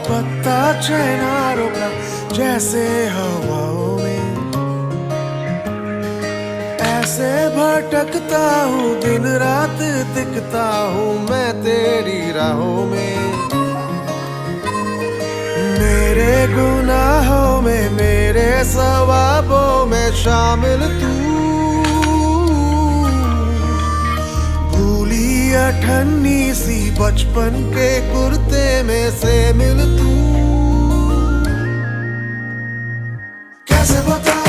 पत्ता चैनारों का जैसे हवाओं में, ऐसे भटकता हूँ दिन रात दिखता हूँ मैं तेरी राहों में। मेरे गुनाहों में मेरे सवाबों में शामिल तू, भूली अठन्नी सी बचपन के कुर्ते में से मिल तू। कैसे बता